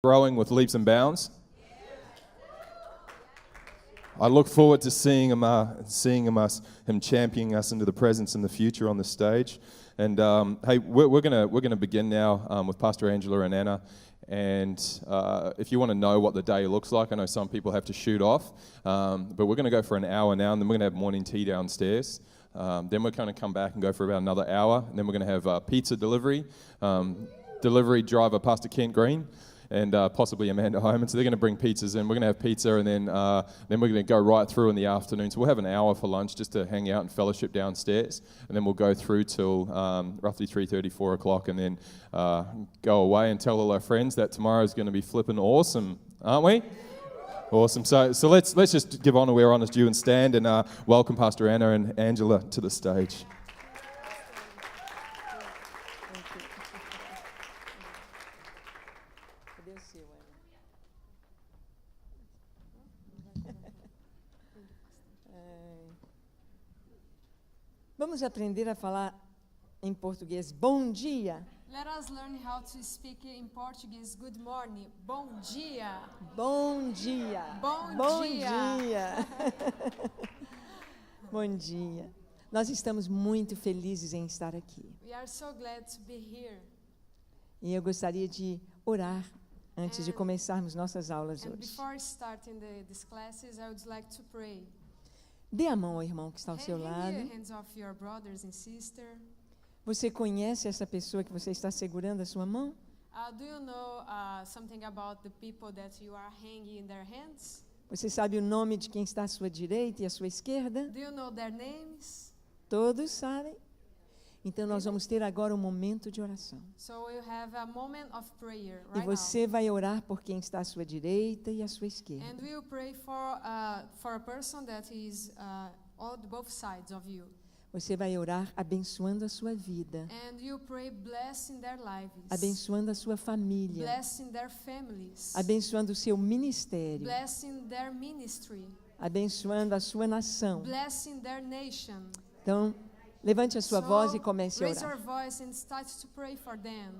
growing with leaps and bounds. I look forward to seeing him championing us into the presence in the future on the stage. And hey, we're gonna begin now with Pastor Angela and Anna. And if you want to know what the day looks like, I know some people have to shoot off, but we're going to go for an hour now, and then we're going to have morning tea downstairs. Then we're going to come back and go for about another hour, and then we're going to have pizza delivery. Delivery driver Pastor Kent Green and possibly Amanda Hyman. So they're going to bring pizzas in. We're going to have pizza, and then we're going to go right through in the afternoon. So we'll have an hour for lunch just to hang out and fellowship downstairs, and then we'll go through till roughly 3:30, 4 o'clock, and then go away and tell all our friends that tomorrow is going to be flipping awesome, aren't we? Awesome. So let's just give honor where honor's due and stand, and welcome Pastor Anna and Angela to the stage. Vamos aprender a falar em português. Bom dia. Let us learn how to speak in Portuguese. Good morning. Bom dia. Bom dia. Bom dia. dia. Bom dia. Nós estamos muito felizes em estar aqui. We are so glad to be here. E eu gostaria de orar antes de começarmos nossas aulas And hoje. before starting these classes, I would like to pray. Dê a mão ao irmão que está ao seu Hand lado. the hands of your brothers and sister. Você conhece essa pessoa que você está segurando a sua mão? Do you know something about the people that you are hanging in their hands? Você sabe o nome de quem está à sua direita e à sua esquerda? Do you know their names? Todos sabem? Então nós vamos ter agora um momento de oração. So we'll have a moment of prayer E right você vai orar por quem está à sua direita e à sua now. esquerda. And we'll pray for a person that is on both sides of you. Você vai orar abençoando a sua vida, And you pray blessing their lives. abençoando a sua família, Blessing their families. abençoando o seu ministério, Blessing their ministry. abençoando a sua nação. Blessing their nation. Então, levante a sua voz e comece a raise your orar. voice and start to pray for them.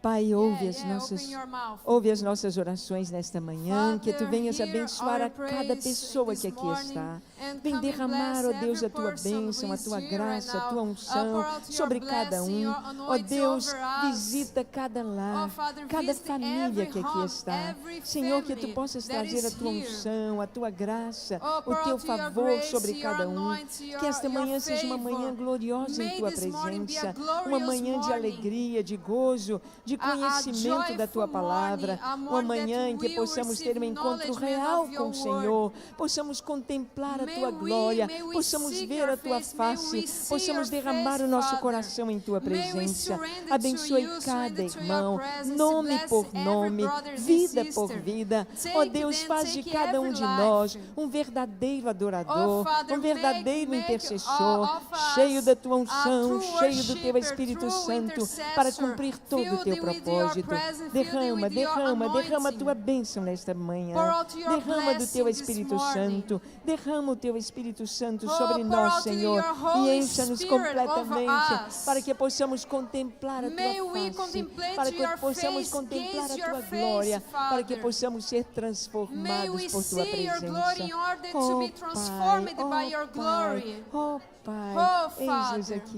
Pai, ouve Open your mouth. ouve as nossas orações nesta manhã, que Tu Father, venhas hear abençoar a our cada praise pessoa this que aqui morning, está. and Vem come and derramar, ó bless Deus, a every Tua person bênção, a who Tua is here graça, right a Tua now. unção Pour out your sobre cada blessing, your Ó anointing Deus, over us. visita cada lar, Oh, Father, cada visit família every que aqui home, está. every Senhor, que Tu family possas that trazer a is Tua here. unção, a Tua graça, Oh, o pour Teu out your favor grace, sobre your cada anointing, Que esta your manhã seja uma favor. manhã gloriosa em May Tua this morning be a presença, uma glorious manhã de morning. alegria, de gozo, de conhecimento da Tua joyful palavra, morning, a uma morning manhã that em que we possamos receive ter um encontro knowledge real of com o your Senhor, possamos contemplar a May Tua we- glória, may we possamos seek ver your a Tua face, may we face, see possamos your derramar face, o nosso Father. coração em Tua May we presença. surrender to Abençoe you, cada surrender to your irmão, presence, nome bless por every nome, brothers and vida por sister. vida. Take Ó Deus, them, faz de take cada um every de nós life. um verdadeiro adorador, Oh, Father, um verdadeiro make intercessor, all of us cheio da Tua a unção, true cheio do Teu worshipper, Espírito true Santo, intercessor, para cumprir todo o filled Teu with your propósito. presence, filled Derrama, with your derrama a anointing. Tua bênção nesta manhã. Pour out your Derrama do Teu blessing this Espírito morning. Santo, derrama o Teu Espírito Santo Oh, sobre pour nós, out Senhor, your e Holy encha-nos Spirit completamente, over us. para que possamos contemplar a May Tua we face, contemplate para que your possamos face, contemplar a gaze Tua your face, glória, para que Father. possamos ser May transformados we por Tua see your glory presença. in order to be transformed by your glory. Oh Pai, Oh, eis-nos Father. aqui.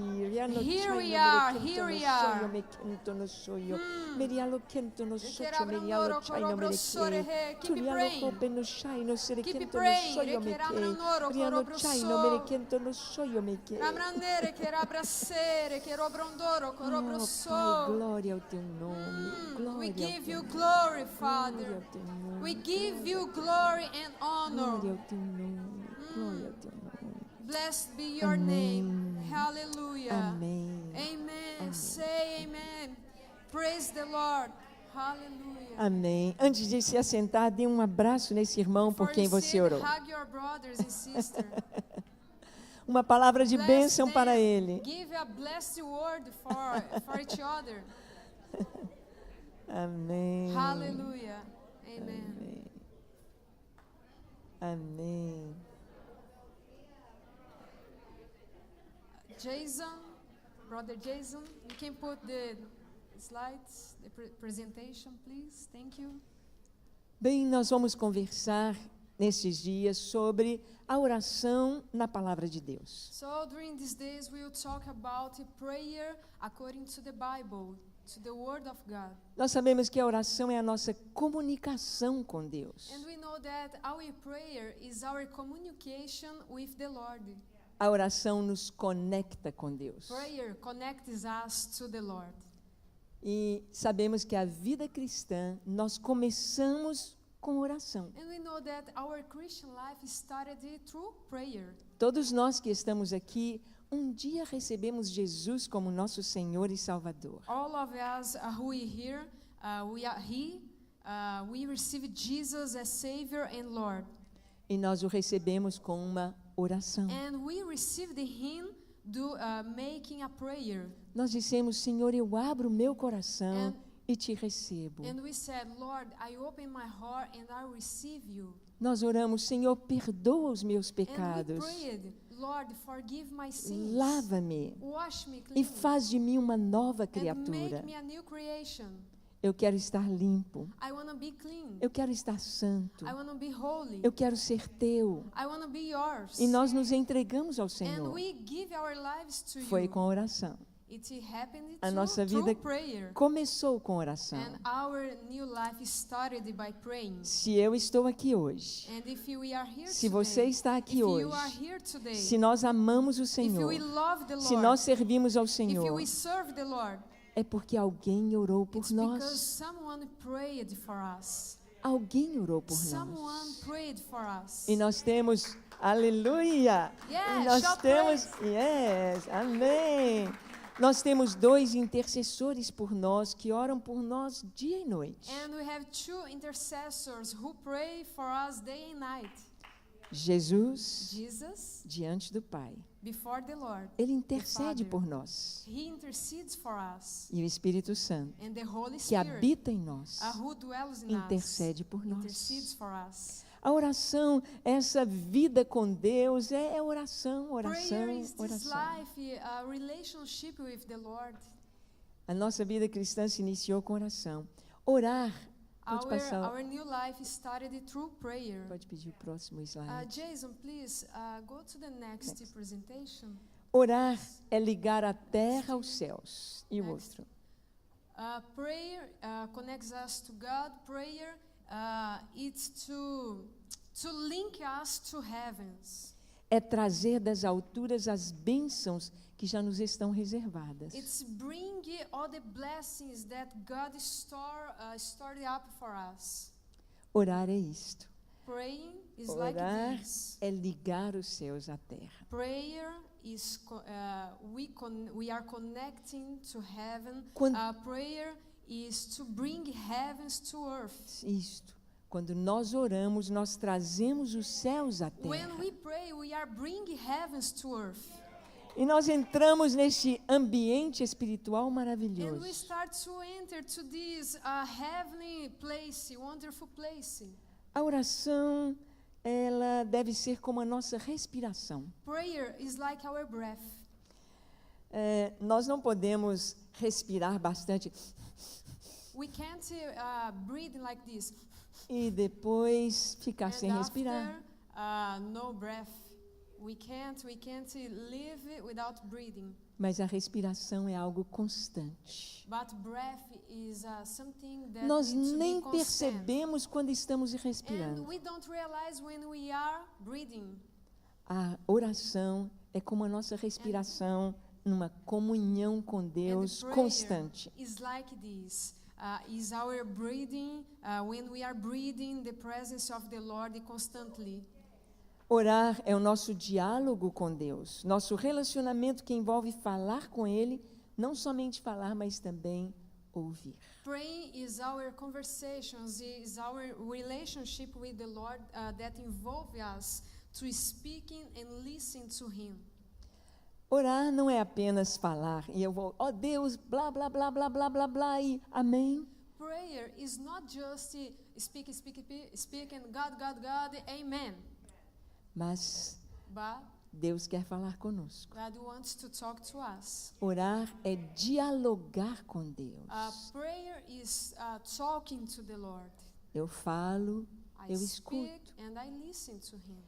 Here we are, here we are. Keep Ramrandere che rabrassere che robrondoro Oh, corobrosso. Pai, glória ao Teu nome. Glória We ao give Teu you nome. glory, Glória Father. ao Teu nome. We give you glory and honor. Glória ao Teu nome. Glória ao Teu nome. Blessed be your Amém. name. Hallelujah. Amém. Amen. Amém. Say amen. Praise the Lord. Hallelujah. Amém. Antes de se assentar, dê um abraço nesse irmão por Before quem you você sit, orou. hug your brothers and sisters. Uma palavra de Bless bênção them. para ele. Give a blessed word for each other. Amém. Hallelujah. Amen. Amém. Amém. Jason, brother Jason, you can put the slides, the presentation, please. Thank you. Bem, nós vamos conversar nesses dias sobre a oração na palavra de Deus. So during these days, we will talk about a prayer according to the Bible, to the Word of God. Nós sabemos que a oração é a nossa comunicação com Deus. And we know that our prayer is our communication with the Lord. A oração nos conecta com Deus. Prayer connects us to the Lord. E sabemos que a vida cristã, nós começamos com oração. And we know that our Christian life started through prayer. Todos nós que estamos aqui, um dia recebemos Jesus como nosso Senhor e Salvador. All of us who are here, we receive Jesus as Savior and Lord. E nós o recebemos com uma oração. And we received Him making a prayer. Nós dissemos, Senhor, eu abro o meu coração e te recebo. And we said, Lord, I open my heart and I receive you. Nós oramos, Senhor, perdoa os meus And we pecados. prayed, Lord, forgive my sins. Lava-me Wash me e clean. faz de mim uma nova And make criatura. me a new creation. Eu quero estar limpo. I want to be clean. Eu quero estar santo. I want to be holy. Eu quero ser teu. I want to be yours. E nós nos entregamos ao And Senhor. we give our lives to Foi you. com oração. It happened A nossa through vida prayer. começou com oração. And our new life started by praying. Se eu estou aqui hoje, And if we are here se today, você está aqui if hoje, you are here today, se nós amamos o if Senhor, we love the se Lord, nós servimos ao if Senhor, we serve the Lord, é porque alguém orou por it's because nós. someone prayed for us. Alguém orou por Someone nós. prayed for us. E nós temos, aleluia! Yes, E nós shout temos, yes, amém! Nós temos 2 intercessores por nós que oram por nós dia e noite. And we have 2 intercessors who pray for us day and night. Jesus, Jesus, diante do Pai, before the Lord, Ele intercede Father. por nós. He intercedes for us. E o Espírito Santo, And the Holy que Spirit, habita em nós, who dwells in intercede por us, intercedes nós. for us. A oração, essa vida com Deus, é oração, oração, Prayer is this oração. life, a relationship with the Lord. A nossa vida cristã se iniciou com oração. Orar, pode passar, Our new life started through prayer. pode pedir o próximo slide. Jason, please go to the next presentation. Orar é ligar a terra aos céus. E o Next. outro? Prayer connects us to God. Prayer it's to link us to heavens. É trazer das alturas as bênçãos que já nos estão reservadas. It's bring all the blessings that God stored up for us. Orar é isto. Praying is Orar like this. é ligar os céus à terra. Prayer is we are connecting to heaven. Quando- Prayer is to bring heavens to earth. Isto. Quando nós oramos, nós trazemos os céus à terra. When we pray, we are bringing heavens to earth. E nós entramos neste ambiente espiritual And we maravilhoso. start to enter to this heavenly place, wonderful place. A oração, ela deve ser como a nossa respiração. Prayer is like our breath. Nós não podemos respirar bastante We can't breathe like this. e depois ficar And sem respirar. after, no breath. We can't live without breathing. Mas a respiração é algo constante. But breath is something that Nós needs to nem be constant. percebemos quando estamos And respirando. we don't realize when we are breathing. A oração é como a nossa respiração numa comunhão com And Deus prayer constante. is like this. Is our breathing when we are breathing the presence of the Lord constantly. Orar é o nosso diálogo com Deus, nosso relacionamento que envolve falar com Ele, não somente falar, mas também ouvir. Praying is our conversations, is our relationship with the Lord that involve us to speaking and listen to Him. Orar não é apenas falar, e eu vou, ó Deus, blá, blá, blá, blá, blá, blá, blá, e amém. Prayer is not just speak, and God, amen. Mas But Deus quer falar conosco. God wants to talk to us. Orar é dialogar com Deus. Prayer is talking to the Lord. Eu falo, I eu speak escuto. and I listen to Him.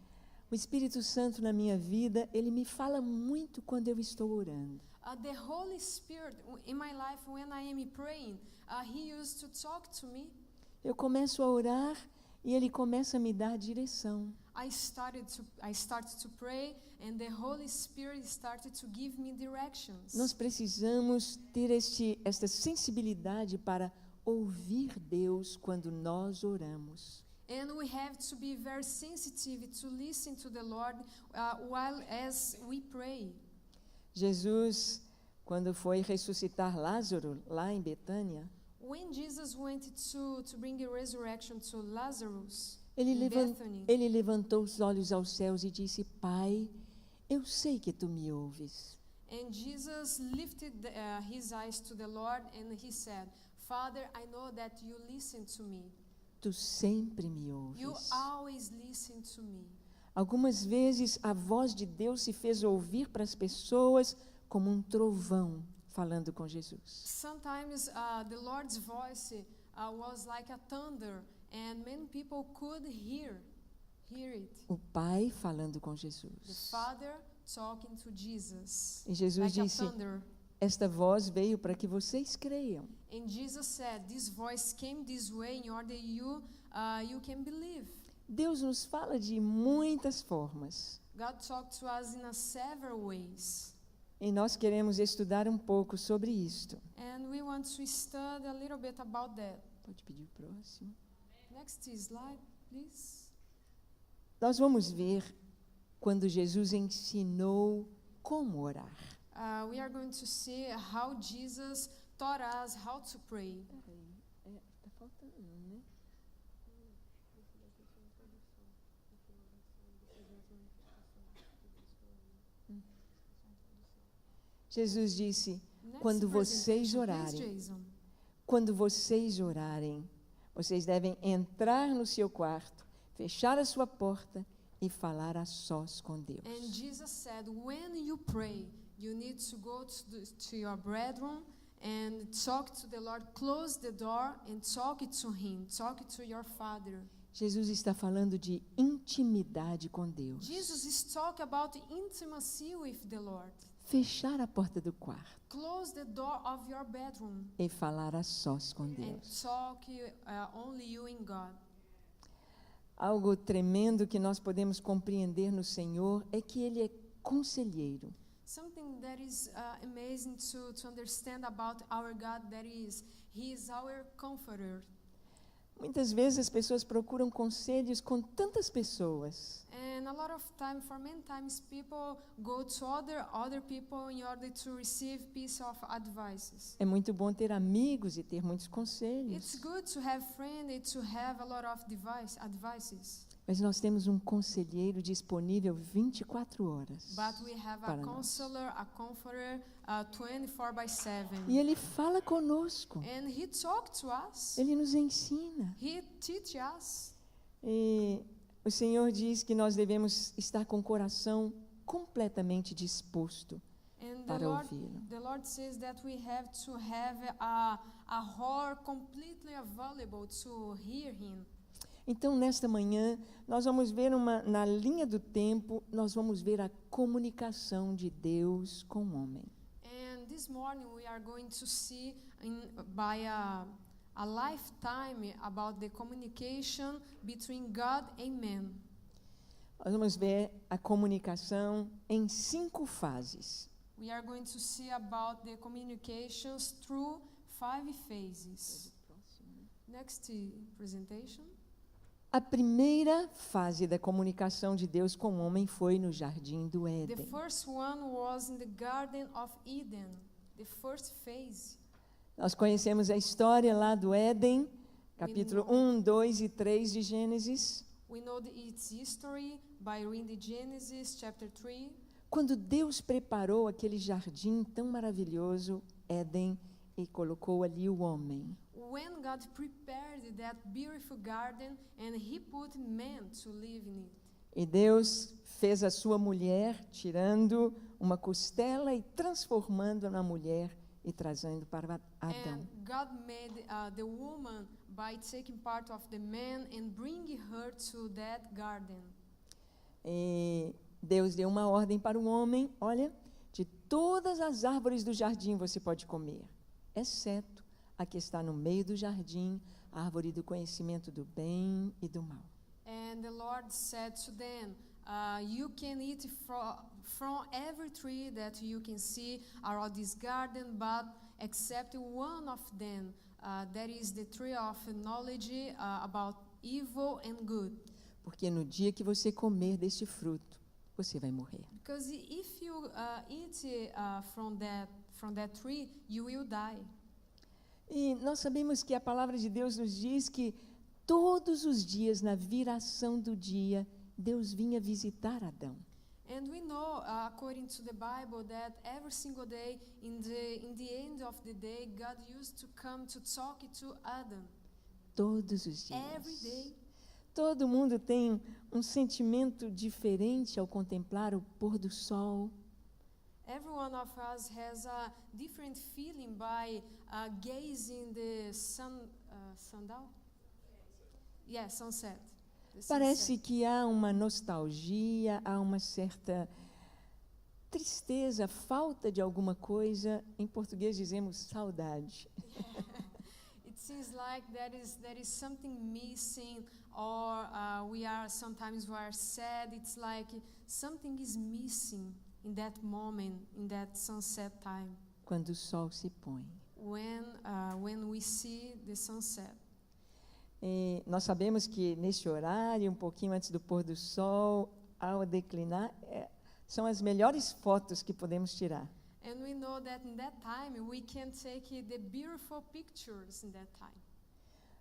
O Espírito Santo na minha vida, ele me fala muito quando eu estou orando. The Holy Spirit in my life, when I am praying, He used to talk to me. Eu começo a orar e ele começa a me dar direção. I started to pray, and the Holy Spirit started to give me directions. Nós precisamos ter esta sensibilidade para ouvir Deus quando nós oramos. And we have to be very sensitive to listen to the Lord while as we pray. Jesus, quando foi ressuscitar Lázaro lá em Betânia, When Jesus went to bring a resurrection to Lazarus ele, in Bethany, ele levantou os olhos aos céus e disse: Pai, eu sei que tu me ouves. and Jesus lifted his eyes to the Lord and he said, Father, I know that you listen to me. Tu sempre me You ouves. always listen to me. Algumas vezes a voz de Deus se fez ouvir para as pessoas como um trovão falando com Jesus. Sometimes the Lord's voice was like a thunder, and many people could hear it. O Pai falando com The Jesus. Father talking to Jesus, E Jesus like a disse: thunder. Esta voz veio para que vocês creiam. And Jesus said, "This voice came this way in order you can believe." Deus nos fala de muitas formas. God talked to us in several ways, E nós queremos estudar um pouco sobre isto. and we want to study a little bit about that. Pode pedir o próximo. Next slide, please. Nós vamos ver quando Jesus ensinou como orar. We are going to see how Jesus taught us how to pray. Tá faltando, né? Jesus disse: Next Quando vocês presentation, please, orarem, Jason. quando vocês orarem, vocês devem entrar no seu quarto, fechar a sua porta e falar a sós com Deus. And Jesus said, when you pray, you need to go to your bedroom and talk to the Lord. Close the door and talk to Him. Talk to your Father. Jesus está falando de intimidade com Deus. Jesus is talking about intimacy with the Lord. Fechar a porta do quarto Close the door of your bedroom e falar a sós com and Deus. talk only you and God. Algo tremendo que nós podemos compreender no Senhor é que Ele é conselheiro. Something that is amazing to understand about our God, that is, He is our comforter. Muitas vezes as pessoas procuram conselhos com tantas pessoas. And a lot of time, for many times, people go to other people in order to receive piece of advices. É muito bom ter amigos e ter muitos It's conselhos. good to have friends and to have a lot of advices. Mas nós temos um conselheiro disponível 24 horas. But we have a Para nós. counselor, a comforter, 24/7. E Ele fala conosco. And He talks to us. Ele nos ensina. He teaches us. E o Senhor diz que nós devemos estar com o coração completamente disposto And para ouvi-lo. the Lord says that we have to have a heart completely available to hear Him. Então, nesta manhã, nós vamos ver na linha do tempo, nós vamos ver a comunicação de Deus com o homem. And this morning we are going to see by a lifetime about the communication between God and man. Nós vamos ver a comunicação em 5 fases. We are going to see about the communications through 5 phases. Next presentation. A primeira fase da comunicação de Deus com o homem foi no jardim do The Éden. first one was in the Garden of Eden, the first phase. Nós conhecemos a história lá do Éden, capítulo 1, 2 e 3 de Gênesis. We know its history by reading Genesis chapter 3. Quando Deus preparou aquele jardim tão maravilhoso, Éden, e colocou ali o homem. When God prepared that beautiful garden and He put man to live in it. E Deus fez a sua mulher, tirando uma costela e transformando na mulher e trazendo para Adão. And God made the woman by taking part of the man and bringing her to that garden. E Deus deu uma ordem para o homem: olha, de todas as árvores do jardim você pode comer, exceto a que está no meio do jardim, a árvore do conhecimento do bem e do mal. And the Lord said to them, you can eat from every tree that you can see around this garden, but except one of them, that is the tree of knowledge about evil and good. Porque no dia que você comer deste fruto, você vai morrer. Because if you eat from that tree, you will die. E nós sabemos que a palavra de Deus nos diz que todos os dias, na viração do dia, Deus vinha visitar Adão. And we know, according to the Bible, that every single day, in the end of the day, God used to come to talk to Adam. Todos os dias. Every day. Todo mundo tem um sentimento diferente ao contemplar o pôr do sol. Every one of us has a different feeling by gazing the sunset. The Parece sunset. que há uma nostalgia, há uma certa tristeza, falta de alguma coisa. Em português dizemos saudade. It seems like there is something missing, or sometimes we are sad. It's like something is missing in that moment, in that sunset time, Quando o sol se põe. when we see the sunset. E nós sabemos que neste horário, um pouquinho antes do pôr do sol, ao declinar, são as melhores fotos que podemos tirar. And we know that in that time we can take the beautiful pictures in that time.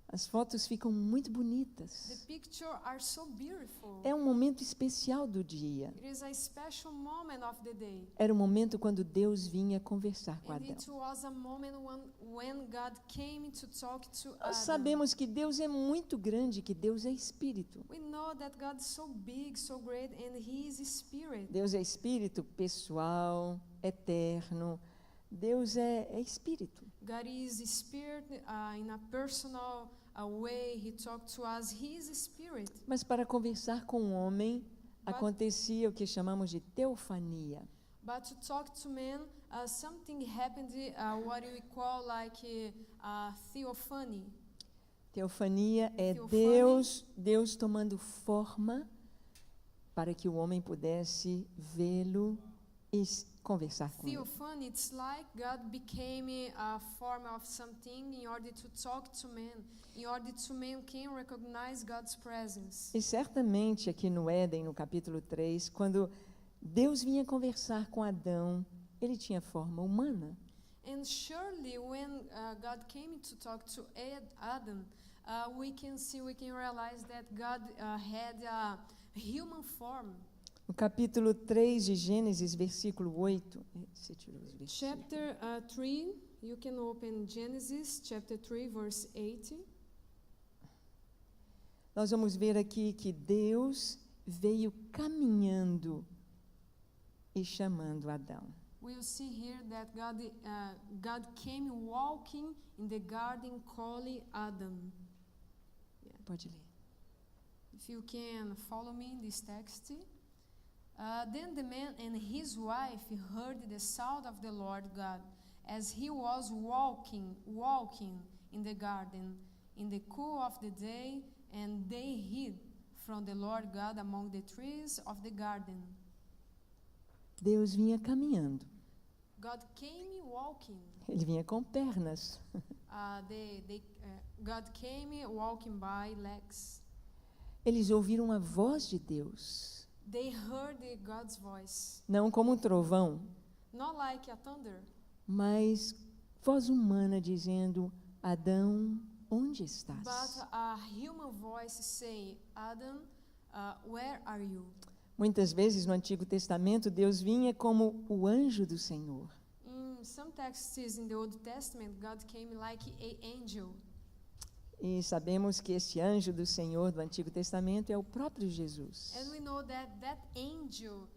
As fotos ficam muito The bonitas. pictures are so beautiful. É um momento especial do dia. It is a special moment of the day. Era o momento quando Deus vinha conversar com And Adão. it was a moment when God came to talk to Nós Adam. sabemos que Deus é muito grande, que Deus é Espírito. We know that God is so big, so great, and He is Spirit. Deus é Espírito pessoal, eterno. Deus é Espírito. God is Spirit in a personal way. He talked to us. He is Spirit. Mas para conversar com o homem, acontecia o que chamamos de teofania. But to talk to men, something happened, what we call like theophany. Teofania é Teofania. Deus tomando forma para que o homem pudesse vê-lo e conversar com ele. Theophany, it's like God became a form of something in order to talk to men, in order to men can recognize God's presence. E certamente aqui no Éden, no capítulo 3, quando Deus vinha conversar com Adão, ele tinha forma humana. And surely when God came to talk to Adam, we can realize that God had a human form. No capítulo 3 de Gênesis, versículo 8. Você tirou os versículos. Chapter 3, you can open Genesis chapter 3 verse 8. Nós vamos ver aqui que Deus veio caminhando e chamando Adão. We'll see here that God came walking in the garden calling Adam. Pode ler. If you can follow me in this text. Then the man and his wife heard the sound of the Lord God as he was walking in the garden in the cool of the day, and they hid from the Lord God among the trees of the garden. Deus vinha caminhando. God came walking. Ele vinha com pernas. God came walking by legs. Eles ouviram a voz de Deus. They heard God's voice, Não como um trovão, not like a thunder, mas voz humana dizendo: Adão, onde estás? but a human voice saying, Adam, where are you? Muitas vezes no Antigo Testamento, Deus vinha como o anjo do Senhor. In some texts in the Old Testament, God came like an angel. E sabemos que esse anjo do Senhor do Antigo Testamento é o próprio Jesus. And we know that that angel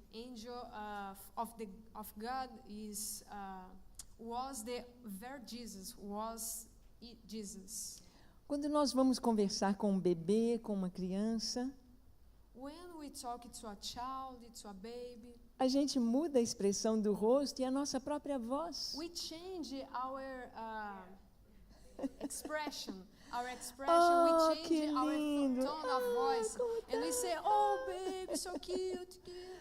of God was the very Jesus, Jesus. Quando nós vamos conversar com um bebê, com uma criança, When we talk to a child, to a baby, a gente muda a expressão do rosto e a nossa própria voz. we change our expression. Our expression, Oh, we que change our lindo. tone of voice, como and we say, "Oh, baby, so cute, cute."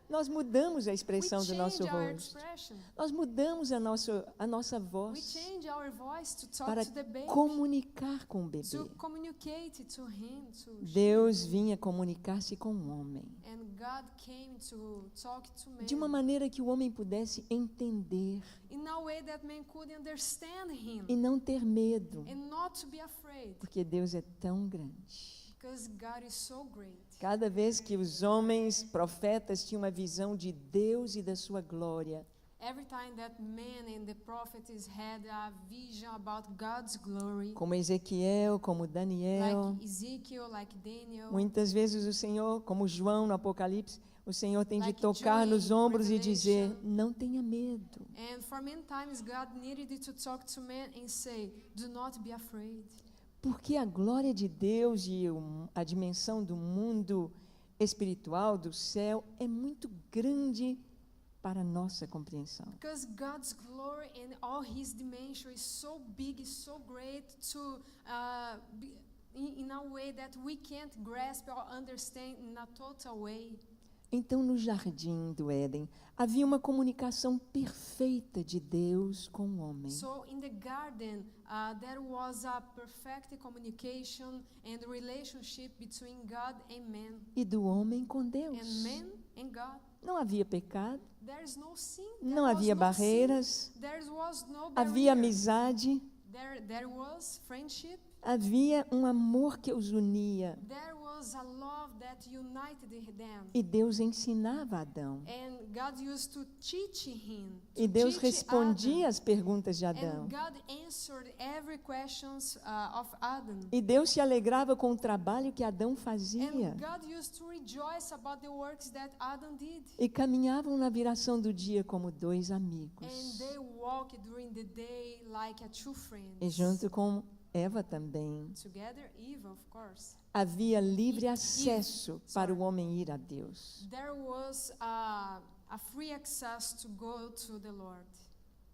Nós mudamos a We expressão do nosso change our rosto. expression. Nós mudamos a nossa We voz change our voice to talk para to the baby, comunicar com o to bebê. communicate to him, Deus vinha comunicar-se com o homem and God came to talk to man de uma maneira que o homem pudesse entender in a way that man could understand him e não ter medo, and not to be afraid, porque Deus é tão grande. because God is so great. Cada vez que os homens, profetas, tinham uma visão de Deus e da sua glória, Every time that man and the prophets had a vision about God's glory, como Ezequiel, como Daniel, like Ezekiel, like Daniel, muitas vezes o Senhor, como João no Apocalipse, o Senhor tem de Like tocar John nos in ombros e dizer: Revelation. não tenha medo. and for many times God needed to talk to man and say, "Do not be afraid." Porque a glória de Deus e a dimensão do mundo espiritual, do céu, é muito grande para a nossa compreensão. Because God's glory and all His dimension is so big, is so great to be in a way that we can't grasp or understand in a total way. Então, no jardim do Éden, havia uma comunicação perfeita de Deus com o homem. So in the garden, there was a perfect communication and relationship between God and man, E do homem com Deus. and man and God. Não havia pecado, There is no sin. não there was havia no barreiras, sin, there was no havia barrier. amizade, There was friendship. havia um amor que os unia. There was a love that united them. E Deus ensinava Adão. And God used to teach him. To E Deus teach respondia Adam. às perguntas de Adão. And God answered every questions of Adam. E Deus se alegrava com o trabalho que Adão fazia. And God used to rejoice about the works that Adam did. E caminhavam na viração do dia como dois amigos. And they walked during the day like a true friends. E junto com Eva também. Together, Eve, of course. Havia livre acesso para o homem ir a Deus. There was a free access to go to the Lord.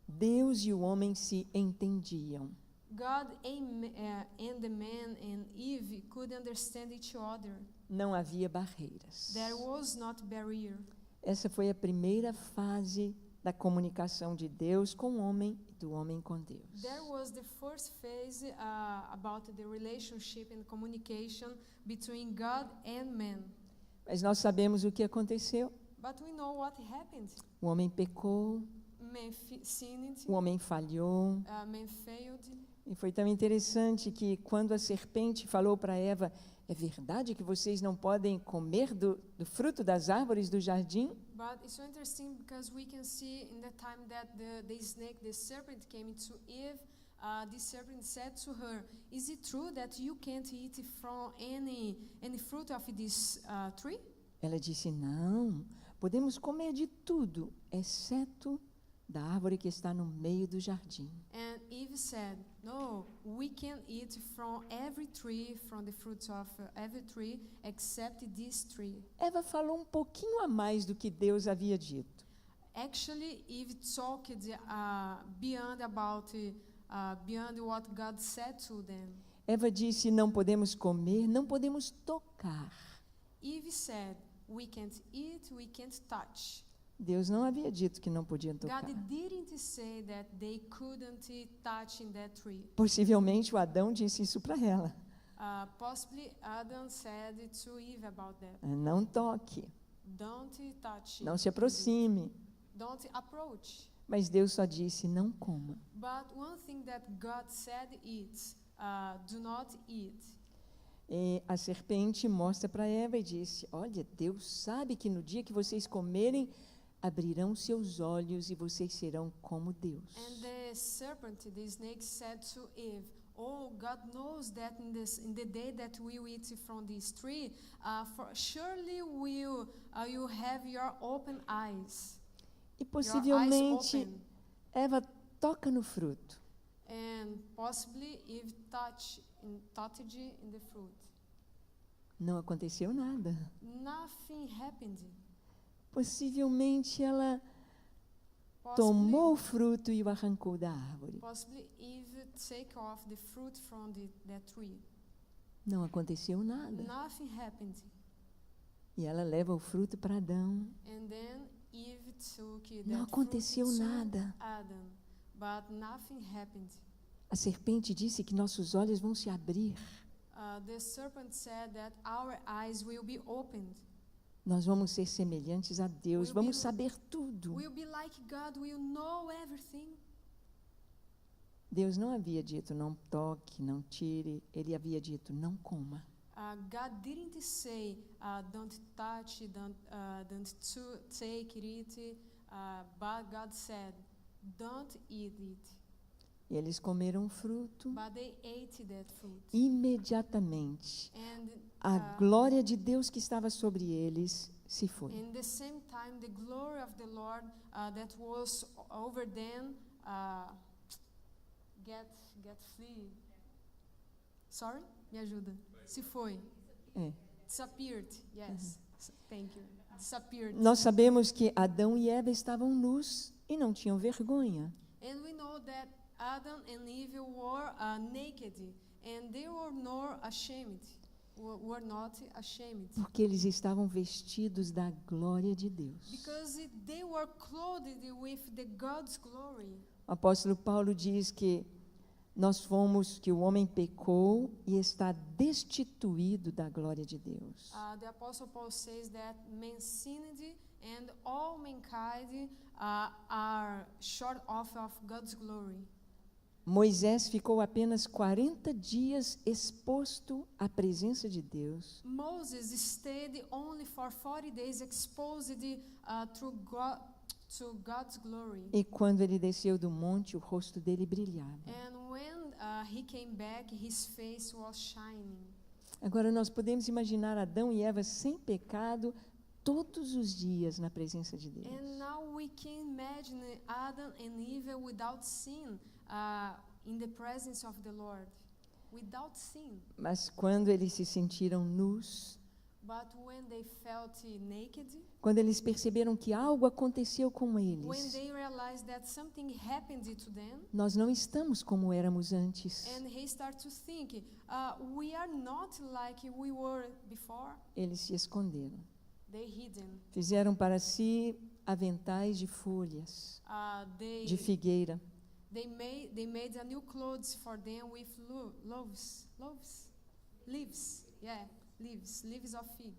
Deus e o homem se entendiam. God and the man and Eve could understand each other. Não havia barreiras. There was not barrier. Essa foi a primeira fase da comunicação de Deus com o homem e do homem com Deus. There was the first phase about the relationship and communication between God and man. Mas nós sabemos o que aconteceu. But we know what happened. O homem pecou, Man sinned, o homem falhou. man failed. E foi tão interessante que quando a serpente falou para Eva: é verdade que vocês não podem comer do fruto das árvores do jardim? But it's so interesting because we can see in the time that the snake, the serpent came to Eve, the serpent said to her, "Is it true that you can't eat from any fruit of this tree?" Ela disse: não, podemos comer de tudo, exceto da árvore que está no meio do jardim. And Eve said, "No, we can eat from every tree, from the fruits of every tree, except this tree." Eva falou um pouquinho a mais do que Deus havia dito. Actually, Eve talked beyond what God said to them. Eva disse: não podemos comer, não podemos tocar. Eve said, "We can't eat, we can't touch." Deus não havia dito que não podiam tocar. God didn't say that they couldn't touch in that tree. Possivelmente o Adão disse isso para ela. Possibly Adam said to Eve about that. Não toque, Don't touch. não se aproxime. Don't approach. Mas Deus só disse: não coma. But one thing that God said is, do not eat. E a serpente mostra para Eva e disse: olha, Deus sabe que no dia que vocês comerem, abrirão seus olhos e vocês serão como Deus. And the serpent, the snake, said to Eve, oh, God knows that in the day that we will eat from this tree, surely will you have your open eyes, E your eyes possivelmente open, Eva toca no fruto. and possibly Eve touched in the fruit. Não aconteceu nada. Nothing happened. Possivelmente ela Possibly, tomou o fruto e o arrancou da árvore. possibly Eve take off the fruit from that tree. Não aconteceu nada. Nothing happened. E ela leva o fruto para Adão. And then Eve took that Não aconteceu fruit to nada. Adam, but nothing happened. A serpente disse que nossos olhos vão se abrir. The serpent said that our eyes will be opened. Nós vamos ser semelhantes a Deus. Will Vamos be- saber tudo. We'll be like God, we'll know everything. Deus não havia dito não toque, não tire. Ele havia dito não coma. God didn't say don't touch, don't take it, but God said don't eat it. E eles comeram o fruto. But they ate that fruit. Imediatamente, And a glória de Deus que estava sobre eles se foi. in the same time, the glory of the Lord that was over them get flee. Sorry? Me ajuda. Se foi. É. Disappeared. Yes. Thank you. Disappeared. Nós sabemos que Adão e Eva estavam nus e não tinham vergonha. And we know that Adam and Eve were naked, and they were not ashamed. Were not ashamed. Porque eles estavam vestidos da glória de Deus. Because they were clothed with the God's glory. O apóstolo Paulo diz que que o homem pecou e está destituído da glória de Deus. The Apostle Paul says that man sinned and all mankind are short of God's glory. Moisés ficou apenas 40 dias exposto à presença de Deus. Moses stayed only for 40 days exposed to God's glory. E quando ele desceu do monte, o rosto dele brilhava. And when he came back, his face was shining. Agora nós podemos imaginar Adão e Eva sem pecado todos os dias na presença de Deus. And now we can imagine Adam and Eve without sin in the presence of the Lord. Without sin. Mas quando eles se sentiram nus, But when they felt naked, quando eles perceberam que algo aconteceu com when eles, they realized that something happened to them, nós não estamos como éramos antes. and he started to think, we are not like we were before. Eles se esconderam. They hidden. Fizeram para si aventais de folhas, de figueira. They made a new clothes for them with leaves of fig.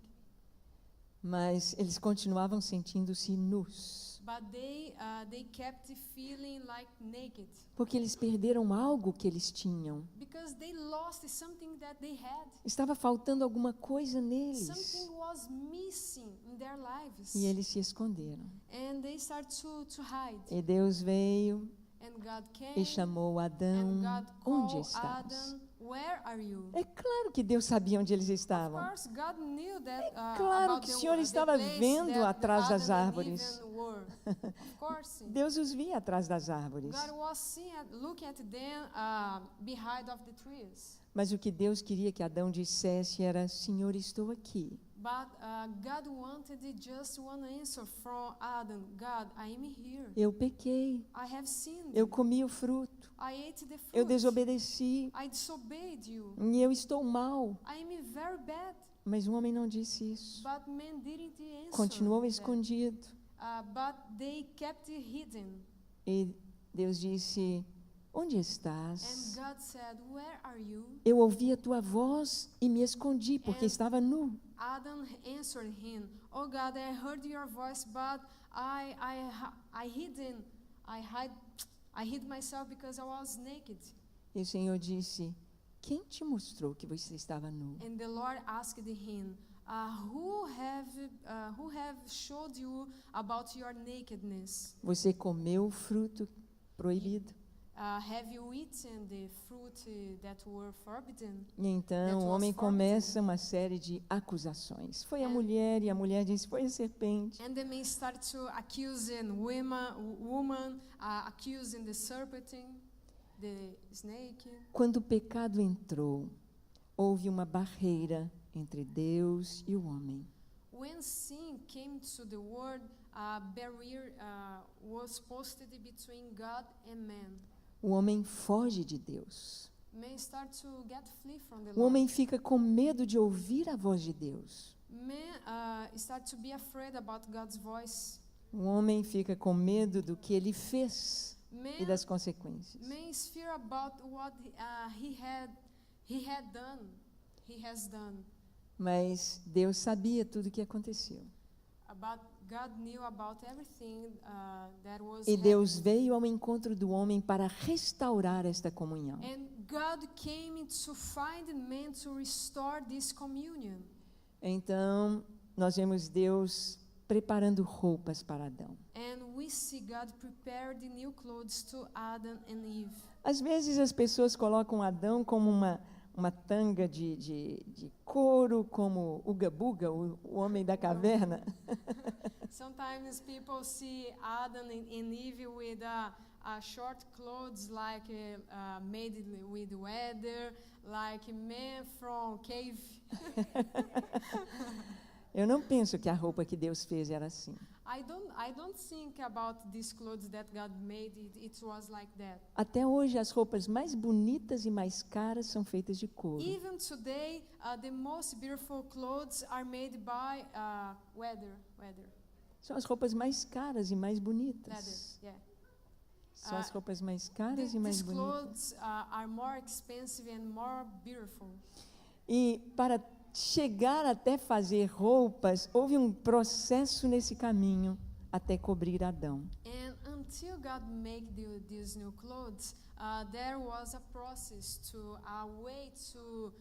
Mas eles continuavam sentindo-se nus, But they kept feeling like naked porque eles perderam algo que eles tinham. because they lost something that they had. Estava faltando alguma coisa neles. Something was missing in their lives, E eles se esconderam. and they started to hide. E Deus veio And God e came, chamou and Adão. God Onde called estás? Adam, where are you? É claro que Deus sabia onde eles Of estavam. course, God knew that. claro About que o the- Senhor the estava place vendo that atrás das Adam and árvores. Eve were. Of course, Deus os via atrás das árvores. God was looking at them behind of the trees. Mas o que Deus queria que Adão dissesse era: Senhor, estou aqui. But God wanted just one answer from Adam. God, I am here. Eu pequei. I have sinned. Eu comi o fruto. I ate the fruit. Eu desobedeci. I disobeyed you. E eu estou mal. I am very bad. Mas o homem não disse isso. But man didn't answer. Continuou that. escondido. But they kept it hidden. E Deus disse: Onde And estás? God said, where are you? Eu ouvi a tua voz e me escondi porque And- estava nu. Adam answered him, oh God, I heard your voice, but I hid myself because I was naked. E o Senhor disse: Quem te mostrou que você estava nu? And the Lord asked him, who have showed you about your nakedness? Você comeu o fruto proibido? Have you eaten the fruit that were forbidden? E então That o was homem forbidden. começa uma série de acusações. Foi a And- mulher, e a mulher disse, foi a serpente. And the men started to accusing woman, accusing the serpent, the snake. Quando o pecado entrou, houve uma barreira entre Deus e o homem. When sin came to the world, a barrier was posted between God and man. O homem foge de Deus. Men start to flee from the O Lord. homem fica com medo de ouvir a voz de Deus. Men start to be afraid about God's voice. O homem fica com medo do que ele fez e Men, das consequências. men fear about what he has done. Mas Deus sabia tudo o que aconteceu. God knew about everything that was E Deus happening. veio ao encontro do homem para restaurar esta comunhão. And God came to find man to restore this communion. Então, nós vemos Deus preparando roupas para Adão. And we see God prepare the new clothes to Adam and Eve. Às vezes as pessoas colocam Adão como uma tanga de couro, como Uga Buga, o homem da caverna. Sometimes people see Adam and Eve with short clothes like made with leather, like men from cave. Eu não penso que a roupa que Deus fez era assim. I don't think about these clothes that God made. It was like that. Até hoje, as roupas mais bonitas e mais caras são feitas de couro. Even today, the most beautiful clothes are made by leather. São as roupas mais caras e mais Leather. bonitas. Yeah. São as roupas mais caras e mais These bonitas. clothes are more expensive and more beautiful. E para chegar até fazer roupas, houve um processo nesse caminho até cobrir Adão. And until God made these new clothes, there was a process a way to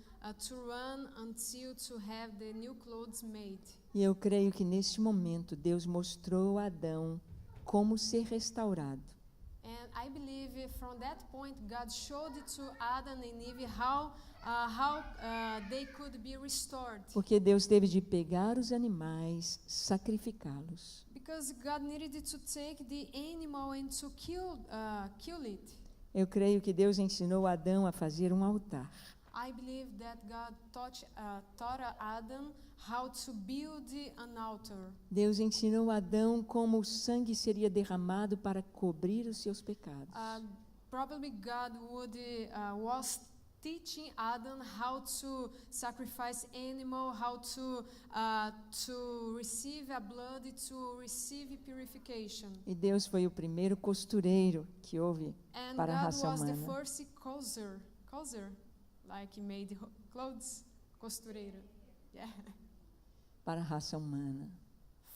run until to have the new clothes made. E eu creio que neste momento Deus mostrou a Adão como ser restaurado. And I believe from that point God showed to Adam and Eve how they could be restored. Porque Deus teve de pegar os animais, sacrificá-los. Because God needed to take the animal and to kill it. Eu creio que Deus ensinou Adão a fazer um altar. I believe that God taught Adam how to build an altar. Deus ensinou Adão como o sangue seria derramado para cobrir os seus pecados. Probably God was teaching Adam how to sacrifice animal, how to receive a blood, to receive purification. E Deus foi o primeiro costureiro que houve And para a God raça was the humana. first causer, like made clothes, costureiro. Yeah. Para a raça humana.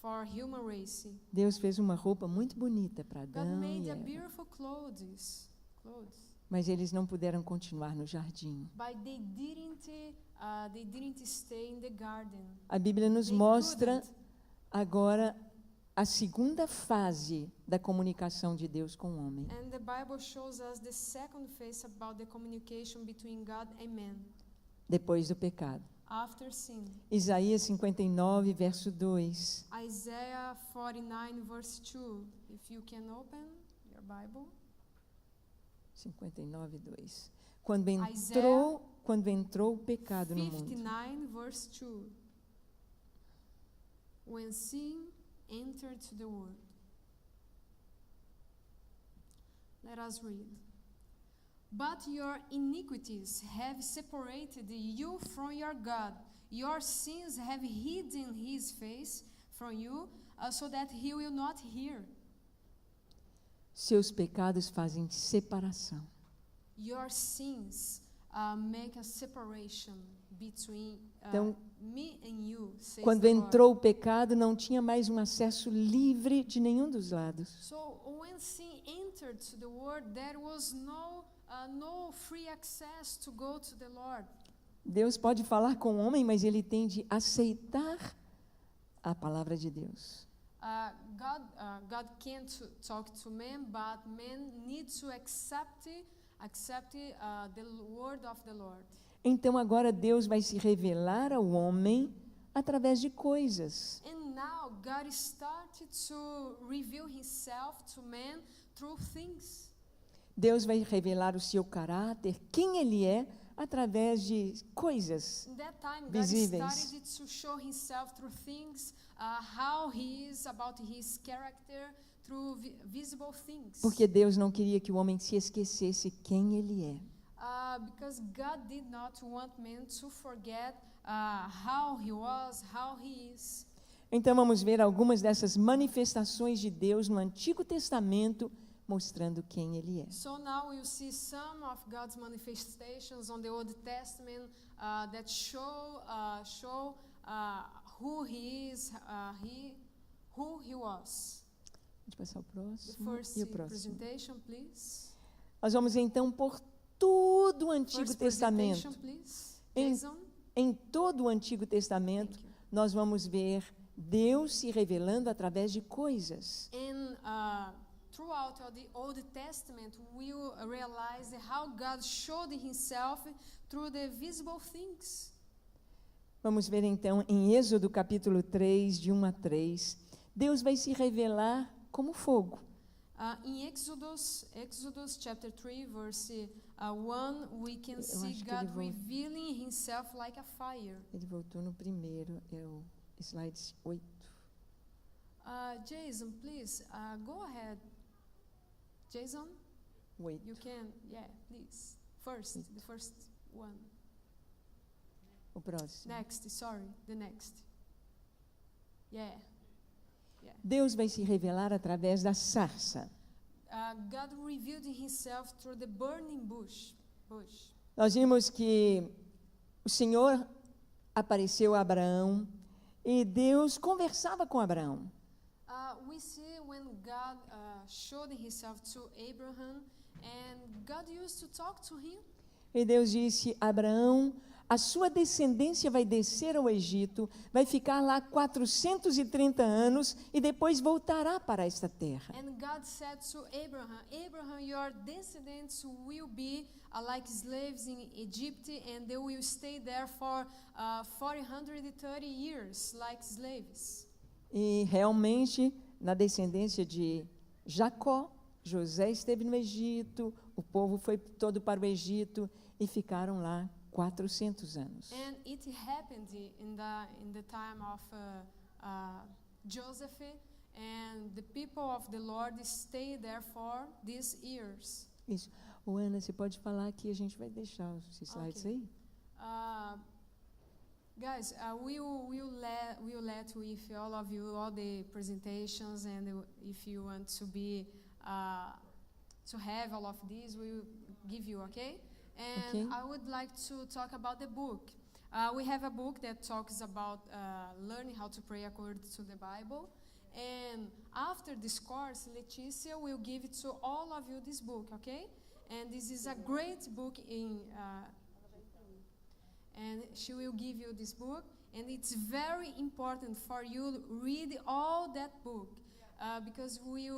For human race. Deus fez uma roupa muito bonita para God Adão made e a Eva, beautiful clothes. mas eles não puderam continuar no jardim. But they didn't stay in the garden. A Bíblia nos They mostra couldn't. agora a segunda fase da comunicação de Deus com o homem. And the Bible shows us the second phase about the communication between God and man Depois do pecado. after sin. Isaías 59, verso 2. Isaiah 49 verse 2. If you can open your Bible. 59, 2. Quando entrou o pecado no mundo. 59 verse 2. When sin entered the world. Let us read. But your iniquities have separated you from your God. Your sins have hidden his face from you, so that he will not hear. Seus pecados fazem separação. Your sins make a separation between Então, me and you, says Quando the Lord. entrou o pecado, não tinha mais um acesso livre de nenhum dos lados. So when sin entered to the world, there was no free access to go to the Lord. Deus pode falar com o homem, mas ele tem de aceitar a palavra de Deus. God can't talk to man, but man needs to accept the word of the Lord. Então agora Deus vai se revelar ao homem através de coisas. And now God started to reveal himself to man through things. Deus vai revelar o seu caráter, quem ele é, através de coisas In that time, God visíveis. started to show himself through things, how he is, about his character, through visible things. Porque Deus não queria que o homem se esquecesse quem ele é. Because God did not want man to forget how he was, how he is. Então vamos ver algumas dessas manifestações de Deus no Antigo Testamento, mostrando quem ele é. So now we'll see some of God's manifestations on the Old Testament that show who he is, who he was. Pode passar o The próximo first e o próximo. presentation, please. Nós vamos então por todo o Antigo First Testamento. presentation, please. Em- Jason. Em todo o Antigo Testamento, Thank you. nós vamos ver Deus se revelando através de coisas. And throughout all the Old Testament, we'll realize how God showed himself through the visible things. Vamos ver então em Êxodo capítulo 3, de 1 a 3. Deus vai se revelar como fogo. In Exodus chapter 3, verse 1, we can see acho que God ele volta. revealing himself like a fire. Ele voltou no primeiro, é o slide 8. Jason, please, go ahead. Jason, 8. you can, please. The first one. O próximo. Next, sorry, the next. Deus vai se revelar através da sarça. God revealed himself through the burning bush. Nós vimos que o Senhor apareceu a Abraão e Deus conversava com Abraão. We see when God showed himself to Abraham, and God used to talk to him. E Deus disse: Abraão, a sua descendência vai descer ao Egito, vai ficar lá 430 anos e depois voltará para esta terra. And God said to Abraham, Abraham, your descendants will be like slaves in Egypt, and they will stay there for 430 years like slaves. E realmente, na descendência de Jacó, José esteve no Egito, o povo foi todo para o Egito e ficaram lá 400 anos. And it happened in the time of Joseph, and the people of the Lord stayed there for these years. Isso. Ô, Ana, você pode falar que a gente vai deixar os slides Ok. aí? Guys, we'll let with all of you all the presentations, and if you want to be to have all of these, we'll give you, okay? And Okay. I would like to talk about the book. We have a book that talks about learning how to pray according to the Bible. And after this course, Leticia will give it to all of you this book, okay? And this is a great book and she will give you this book, and it's very important for you to read all that book, because we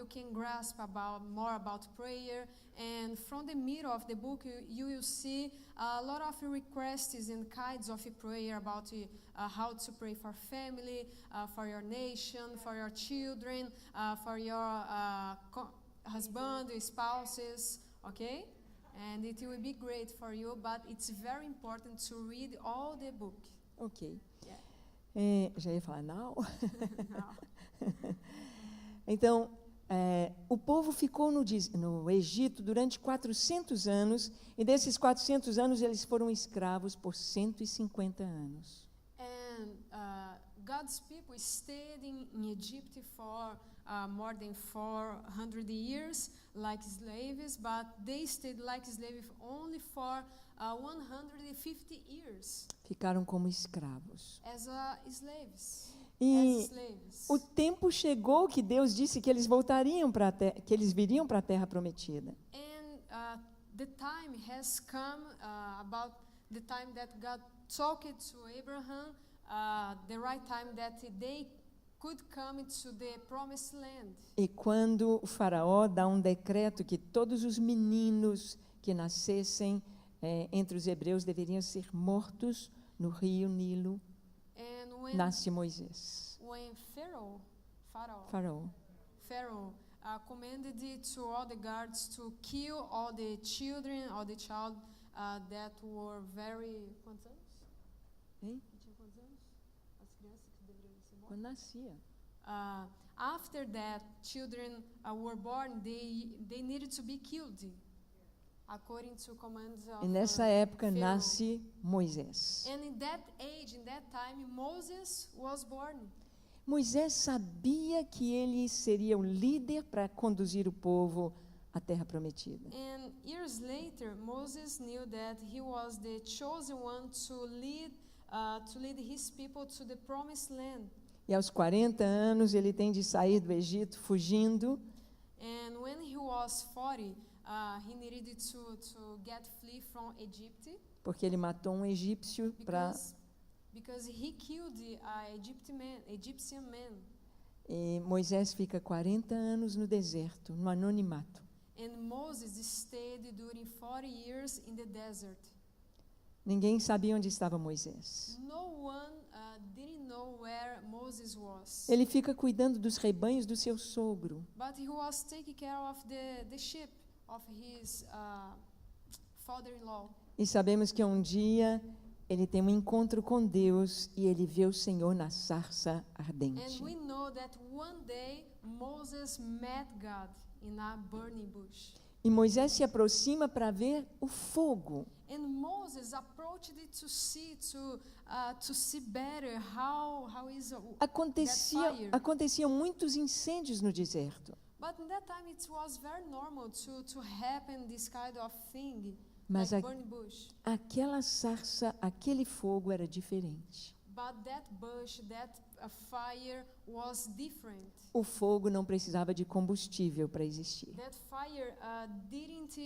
can grasp more about prayer. And from the middle of the book, you will see a lot of requests and kinds of prayer about how to pray for family, for your nation, for your children, for your husband, spouses, okay? And it will be great for you, but it's very important to read all the book. Ok. Yeah. Já ia falar não? Now, Então, o povo ficou no Egito durante 400 anos, e desses 400 anos eles foram escravos por 150 anos. and God's people stayed in Egypt for more than 400 years like slaves, but they stayed like slaves only for 150 years Ficaram como escravos. as slaves. E As slaves. o tempo chegou que Deus disse que eles voltariam para que eles viriam para a terra prometida. And the time has come about the time that God talked to Abraham, the right time that they could come to the promised land. E quando o faraó dá um decreto que todos os meninos que nascessem entre os hebreus deveriam ser mortos no rio Nilo, And when nasce Moisés. Pharaoh Faraó. commanded it to all the guards to kill all the children, all the child that were very. Quantos anos? Hein? Tinha quantos anos? As crianças que deveriam ser mortas. Quando nascia. After that, children were born. They needed to be killed, according to commands of E nessa época Pharaoh. nasce Moisés. And in that age, in that time, Moses was born. Moisés sabia que ele seria o líder para conduzir o povo à terra prometida. And years later, Moses knew that he was the chosen one to lead his people to the promised land. E aos 40 anos ele tem de sair do Egito fugindo, And when he was 40, he needed to get flee from Egypt porque ele matou um egípcio para because he killed an Egyptian man. E Moisés fica 40 anos no deserto, no anonimato. And Moses stayed during 40 years in the desert. Ninguém sabia onde estava Moisés. No one didn't know where Moses was. Ele fica cuidando dos rebanhos do seu sogro. But he was taking care of the sheep of his father-in-law. E sabemos que um dia ele tem um encontro com Deus e ele vê o Senhor na sarça ardente. And we know that one day Moses met God in a burning bush. E Moisés se aproxima para ver o fogo. And Moses approached it to see better how is that fire. Aconteciam muitos incêndios no deserto. But in that time it was very normal to happen this kind of thing, Mas like burning bush. aquela sarça, aquele fogo era diferente. But that bush, that fire was different. O fogo não precisava de combustível para existir. That fire didn't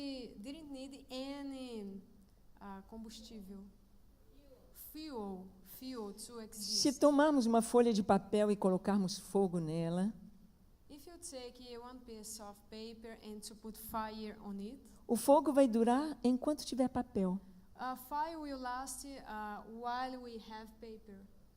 need any combustível, fuel to exist. Se tomarmos uma folha de papel e colocarmos fogo nela, If you take one piece of paper and to put fire on it, o fogo vai durar enquanto tiver papel. fire will last while we have paper.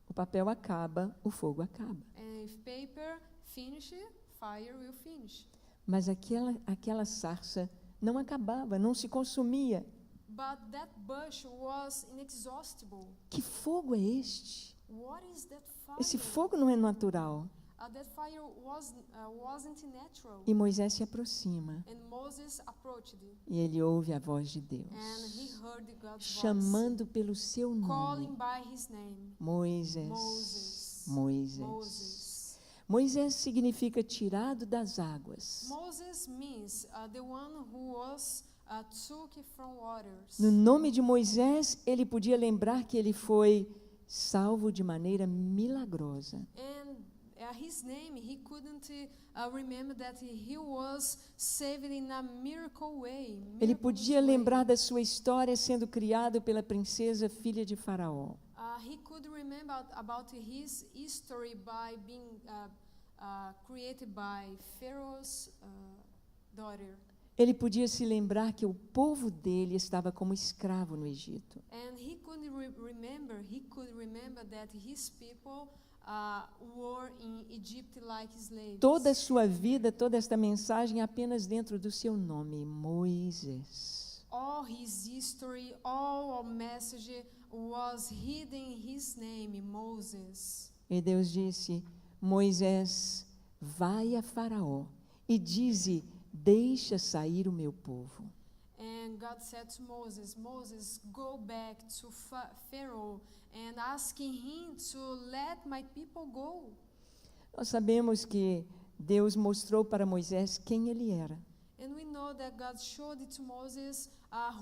O papel acaba, o fogo acaba. And if paper finish, fire will finish. Mas aquela sarça não acabava, não se consumia. But that bush was inexhaustible. Que fogo é este? What is that fire? Esse fogo não é natural. That fire wasn't natural. E Moisés se aproxima And Moses approached it, e ele ouve a voz de Deus, and he heard God's chamando pelo seu voice, calling nome. by his name. Moisés, Moses. Moisés. Moses. Moisés significa tirado das águas. Moses means the one who was took from waters. No nome de Moisés, ele podia lembrar que ele foi salvo de maneira milagrosa. And his name, he couldn't remember that he was saved in a miracle way. Ele miraculous podia way. lembrar da sua história sendo criado pela princesa filha de Faraó. He could remember about his history by being created by Pharaoh's daughter. Ele podia se lembrar que o povo dele estava como escravo no Egito. And he could remember that his people were in Egypt like slaves. Toda a sua vida, toda esta mensagem apenas dentro do seu nome, Moisés. All his history, all our message was hidden in his name, Moses. E Deus disse: Moisés, vai a Faraó e dize: deixa sair o meu povo. And God said to Moses, Moses, go back to Pharaoh and asking him to let my people go. Nós sabemos que Deus mostrou para Moisés quem ele era. And we know that God showed it to Moses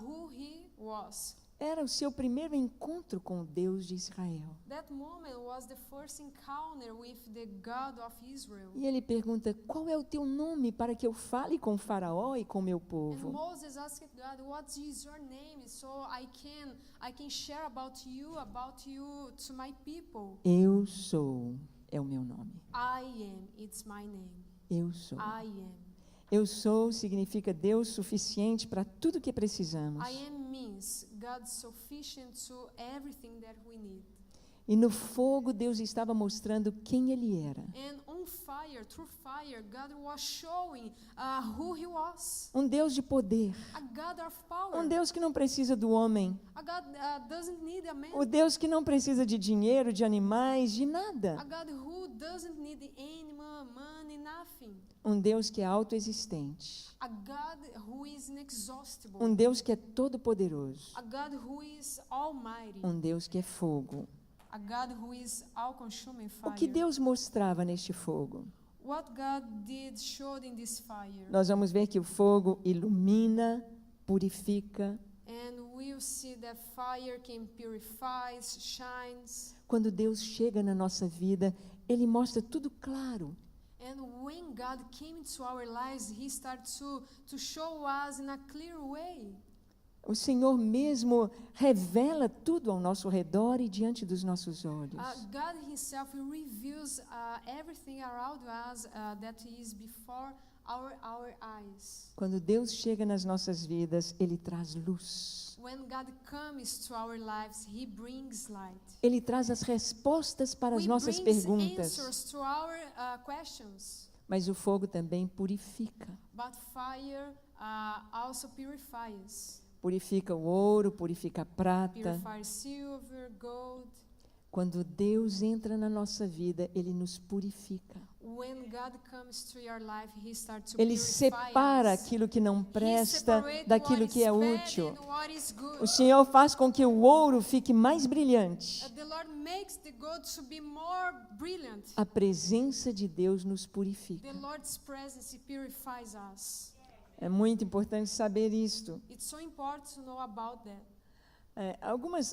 who he was. Era o seu primeiro encontro com o Deus de Israel. That moment was the first encounter with the God of Israel. E ele pergunta: qual é o teu nome para que eu fale com o Faraó e com o meu And povo? Moses asked God, "What is your name, so I can share about you to my people." Eu sou. é o meu nome. I am, it's my name. Eu sou. I am. Eu sou significa Deus suficiente para tudo que precisamos. I am means God sufficient to everything that we need. E no fogo Deus estava mostrando quem Ele era. And on fire, through fire, God was showing who He was. Um Deus de poder. A God of power. Um Deus que não precisa do homem. A God doesn't need a man. O Deus que não precisa de dinheiro, de animais, de A nada. God who doesn't need animal, money, nothing. Um Deus que é autoexistente. A God who is inexhaustible. Um Deus que é todo-poderoso. A God who is almighty. Um Deus que é fogo. A God who is all-consuming O fire. que Deus mostrava neste fogo? What God did showed in this fire. Nós vamos ver que o fogo ilumina, purifica. And we'll see that fire can purify, shines. Quando Deus chega na nossa vida, Ele mostra tudo claro. And when God came into our lives, He started to show us in a clear way. O Senhor mesmo revela tudo ao nosso redor e diante dos nossos olhos. God Himself reveals everything around us that is before our eyes. Quando Deus chega nas nossas vidas, Ele traz luz. When God comes to our lives, He brings light. Ele traz as respostas para as nossas perguntas. Answers to our questions. Mas o fogo também purifica. But fire also purifies. Purifica o ouro, purifica a prata. Purify silver, gold. Quando Deus entra na nossa vida, Ele nos purifica. When God comes to your life, He starts to Ele purify separa us. aquilo que não He presta separates daquilo what que is é bad útil. and what is good. O Senhor faz com que o ouro fique mais brilhante. The Lord makes the gold to be more brilliant. A presença de Deus nos The purifica. Lord's presence purifies us. É muito importante saber isto. It's so important to know about that.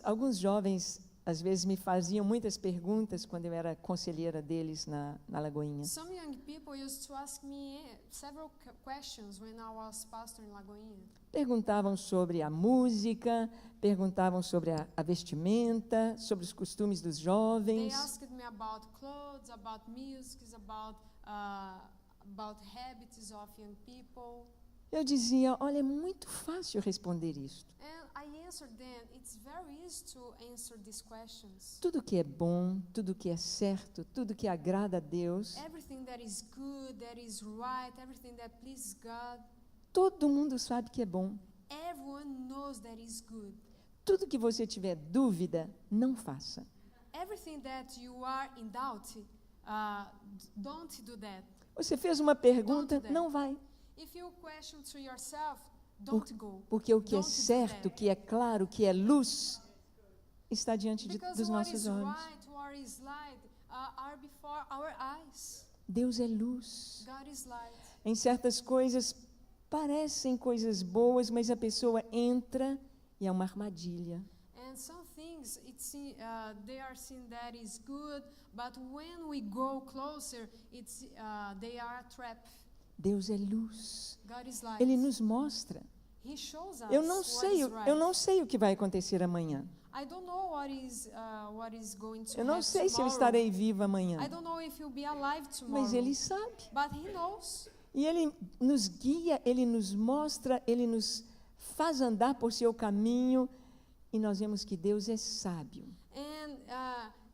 Alguns jovens, às vezes, me faziam muitas perguntas quando eu era conselheira deles na Lagoinha. Some young people used to ask me several questions when I was pastor in Lagoinha. Perguntavam sobre a música, perguntavam sobre a vestimenta, sobre os costumes dos They jovens. asked me about clothes, about music, about habits of young people. Eu dizia, olha, é muito fácil responder isto. And I answered them, it's very easy to answer these questions. Tudo que é bom, tudo que é certo, tudo que agrada a Deus, Everything that is good, that is right, everything that pleases God, todo mundo sabe que é bom. everyone knows that is good. Tudo que você tiver dúvida, não faça. Everything that you are in doubt, don't do that. Você fez uma pergunta, Don't do that. não vai. If you question to yourself, don't go. Porque o que é Don't do certo, o that. que é claro, o que é luz, está diante Because dos what nossos is olhos. right, what is light, are before our eyes. Deus é luz. God is light. Em certas coisas, parecem coisas boas, mas a pessoa entra e é uma armadilha. And some things, they are seen that is good, but when we go closer, they are a trap. Deus é luz. God is light. Ele nos mostra. He shows us Eu não what sei, is right. eu não sei o que vai acontecer amanhã. I don't know what is going to Eu não happen sei se eu tomorrow. estarei viva amanhã. I don't know if you'll be alive tomorrow. Mas Ele sabe. But He knows. E Ele nos guia, Ele nos mostra, Ele nos faz andar por seu caminho. E nós vemos que Deus é sábio. And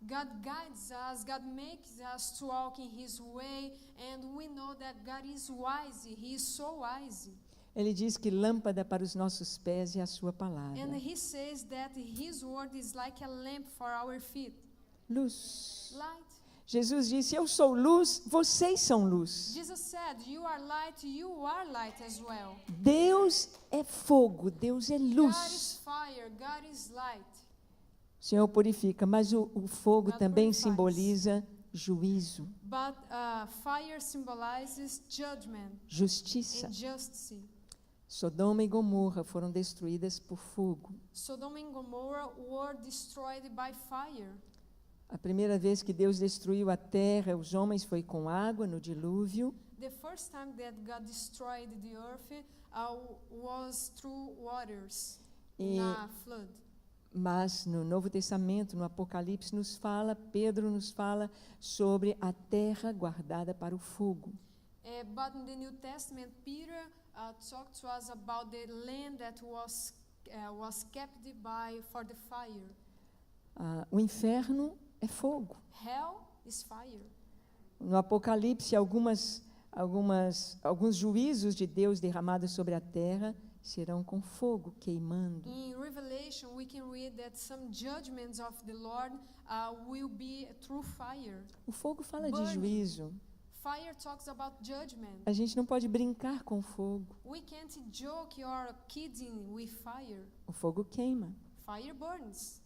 God guides us, God makes us to walk in His way, and we know that God is wise, He is so wise. Ele diz que lâmpada para os nossos pés é a sua palavra. And He says that His word is like a lamp for our feet. Luz. Light. Jesus disse, eu sou luz, vocês são luz. Jesus said, you are light as well. Deus é fogo, Deus é God is luz. fire, God is light. O Senhor purifica, mas o fogo God também purifies. simboliza juízo, But fire symbolizes judgment justiça. and justice. Sodoma e Gomorra foram destruídas por fogo. Sodom and Gomorrah were destroyed by fire. A primeira vez que Deus destruiu a terra, os homens, foi com água no dilúvio. The first time that God destroyed the earth was through waters E- in a flood. Mas no Novo Testamento, no Apocalipse, Pedro nos fala sobre a terra guardada para o fogo. But in the New Testament, Peter talked to us about the land that was kept for the fire. O inferno é fogo. Hell is fire. No Apocalipse, alguns juízos de Deus derramados sobre a terra serão com fogo queimando. In Revelation, we can read that some judgments of the Lord will be through fire. O fogo fala de Burning. juízo. Fire talks about judgment. A gente não pode brincar com fogo. We can't joke or kidding with fire. O fogo queima. Fire burns.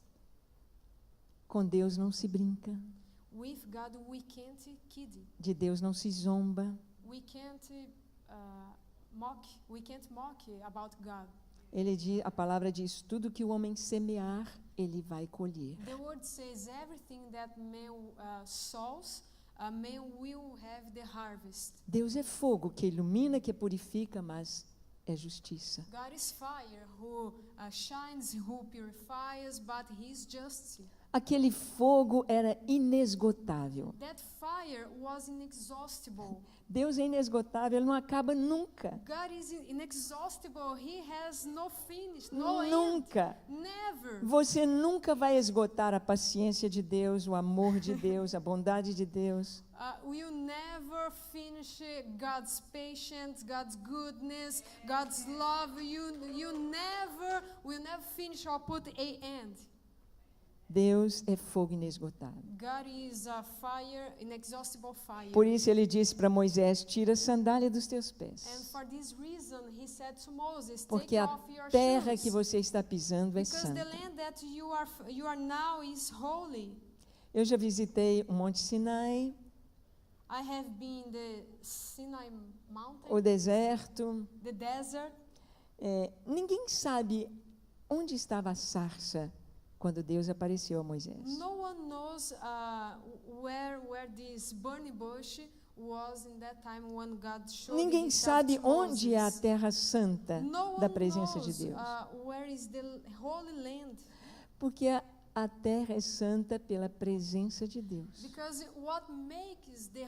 Com Deus não se brinca. With God, we can't kid. De Deus não se zomba. We can't mock. We can't mock about God. A palavra diz: tudo que o homem semear, ele vai colher. The word says everything that man sows, man will have the harvest. Deus é fogo que ilumina, que purifica, mas é justiça. God is fire who shines, who purifies, but He is justice. Aquele fogo era inesgotável. That fire was inexhaustible. Deus é inesgotável, ele não acaba nunca. God is inexhaustible. He has no finish, no Nunca. end. Never. Você nunca vai esgotar a paciência de Deus, o amor de Deus, a bondade de Deus. We'll never finish God's patience, God's goodness, God's love. You will never finish or put an end. Deus é fogo inesgotável. God is a fire, inexhaustible fire. Por isso ele disse para Moisés: tira a sandália dos teus And pés, for this reason, He said to Moses, porque take a off your terra shoes, que você está pisando é because the santa. land that you are now is holy. Eu já visitei o Monte Sinai, I have been the Sinai mountain, o deserto. the desert. Ninguém sabe onde estava a sarça quando Deus apareceu a Moisés. No one knows where this burning bush was in that time when God showed Ninguém Himself sabe to onde é a Moses. terra santa No da one presença de knows Deus. where is the holy land. Porque a terra é santa pela presença de Deus. Because what makes the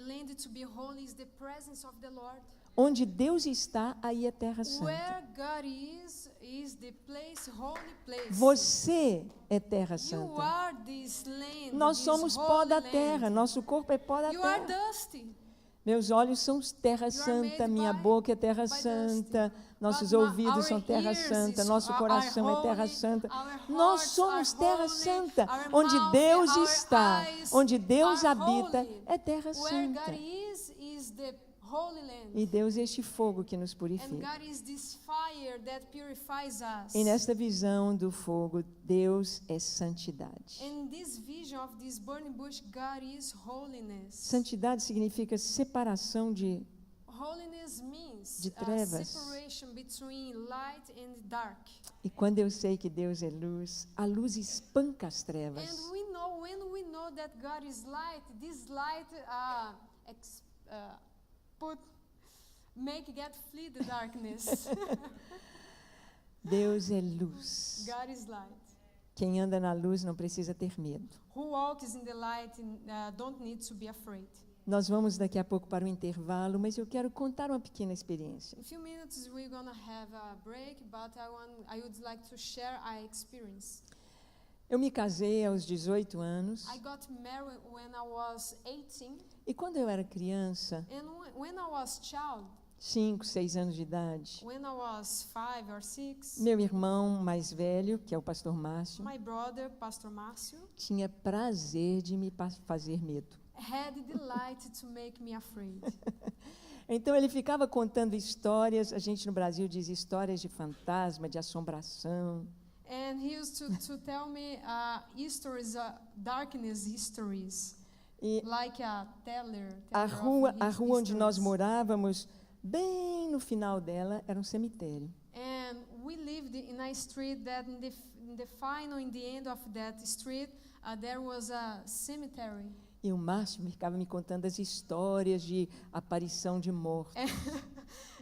land to be holy is the presence of the Lord. Onde Deus está, aí é terra Where santa. God is the place, holy place. Você é terra You santa. are this land. Nós this somos pó holy da land. terra, nosso corpo é pó da You are terra. dusty. Meus olhos são terra You are santa, made minha by boca é terra dust. santa, nossos But ouvidos our são terra ears santa, is- nosso are coração é terra holy, santa. our Nós hearts somos are terra holy, santa. our Onde mouth, Deus our está, eyes onde Deus are habita, holy. é terra Where santa. God is the holy land. E Deus é este fogo que nos And purifica. God is this fire that purifies us. E nesta visão do fogo, Deus é santidade. In this vision of this burning bush, God is holiness. Santidade significa separação de Holiness means de trevas. separation between light and dark. E quando eu sei que Deus é luz, a luz espanca as trevas. And we know when we know that God is light, this light get flee the darkness. Deus é luz. God is light. Quem anda na luz não precisa ter medo. Who walks in the light don't need to be afraid. Nós vamos daqui a pouco para o intervalo, mas eu quero contar uma pequena experiência. In a few minutes we're gonna have a break, but I would like to share our experience. Eu me casei aos 18 anos I got married when I was 18, e quando eu era criança, and when I was child, 5, 6 anos de idade, when I was 5 or 6, meu irmão mais velho, que é o pastor Márcio, my brother, Pastor Márcio, tinha prazer de me fazer medo. had the delight to make me afraid. Então ele ficava contando histórias, a gente no Brasil diz histórias de fantasma, de assombração. And he used to tell me stories, darkness stories, E like a teller a of rua his onde nós stories. morávamos, bem no final dela, era um cemitério. And we lived in a street that in the end of that street, there was a cemetery. E o Márcio ficava me contando as histórias de aparição de mortos.